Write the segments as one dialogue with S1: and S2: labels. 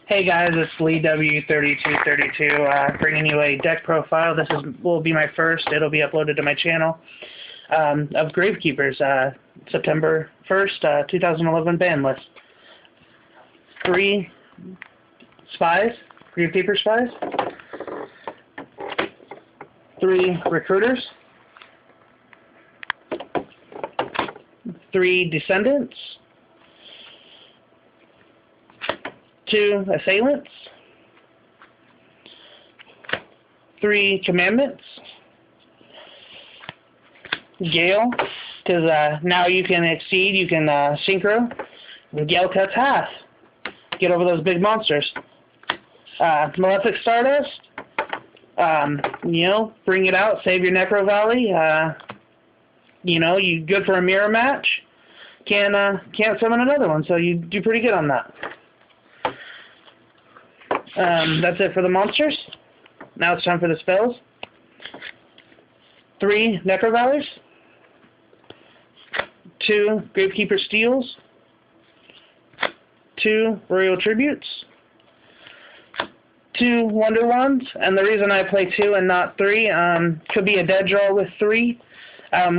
S1: Hey guys, it's Lee W3232 bringing you a deck profile. This will be my first. It'll be uploaded to my channel of Gravekeepers, September 1st, 2011 ban list. 3 spies, Gravekeeper spies. 3 recruiters. 3 descendants. 2 assailants, 3 commandments, Gale, because now you can exceed, you can synchro. Gale cuts half. Get over those big monsters. Malefic Stardust, bring it out, save your Necro Valley. You good for a mirror match. Can't summon another one, so you do pretty good on that. That's it for the monsters. Now it's time for the spells. 3 Necro Valleys. 2 Gravekeeper Steels. 2 Royal Tributes. 2 Wonder Wands. And the reason I play 2 and not 3, could be a dead draw with 3.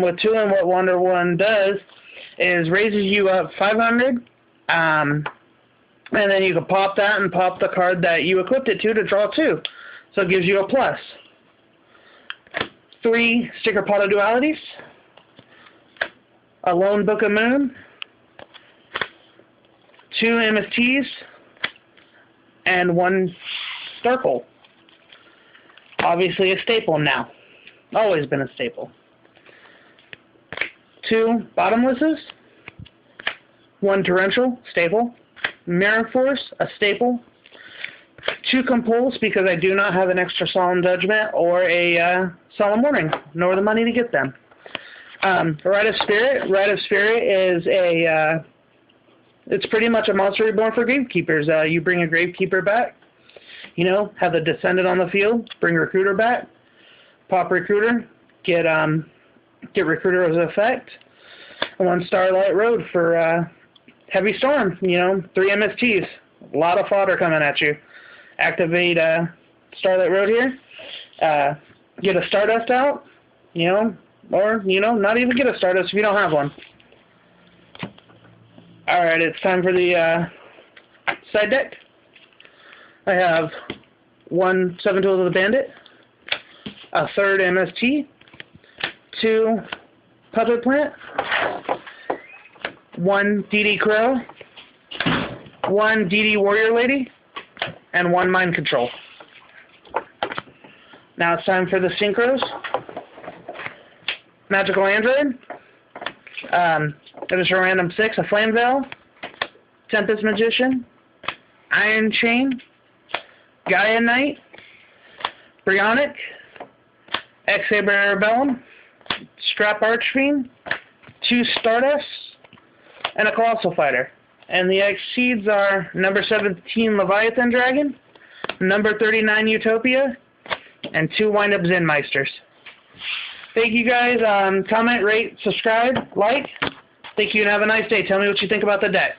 S1: With 2, and what Wonder Wand does is raises you up 500. And then you can pop that and pop the card that you equipped it to draw 2. So it gives you a plus. 3 Sticker Pot of Dualities. A Lone Book of Moon. 2 MSTs. And 1 Starkle. Obviously a staple now. Always been a staple. 2 Bottomlesses. 1 Torrential, staple. Mirror Force, a staple. 2 Compulse, because I do not have an extra Solemn Judgment or a Solemn Warning, nor the money to get them. Rite of Spirit. Rite of Spirit is it's pretty much a monster reborn for Gravekeepers. You bring a Gravekeeper back, have the Descendant on the field, bring Recruiter back, pop Recruiter, get Recruiter as an effect, and 1 Starlight Road for Heavy Storm, 3 MSTs. A lot of fodder coming at you. Activate Starlight Road here. Get a Stardust out, or, not even get a Stardust if you don't have one. Alright, it's time for the side deck. I have 1 7 Tools of the Bandit, a 3rd MST, 2 Puppet Plant, 1 DD Crow, 1 DD Warrior Lady, and 1 Mind Control. Now it's time for the synchros. Magical Android. That is a random 6. A Flame Veil, Tempest Magician, Iron Chain, Gaia Knight, Brionic, Ex-Saber Rebellum, Strap Archfiend, 2 Stardust, and a Colossal Fighter. And the exceeds are number 17 Leviathan Dragon, number 39 Utopia, and 2 Wind-Up Zenmeisters. Thank you guys. Comment, rate, subscribe, like. Thank you, and have a nice day. Tell me what you think about the deck.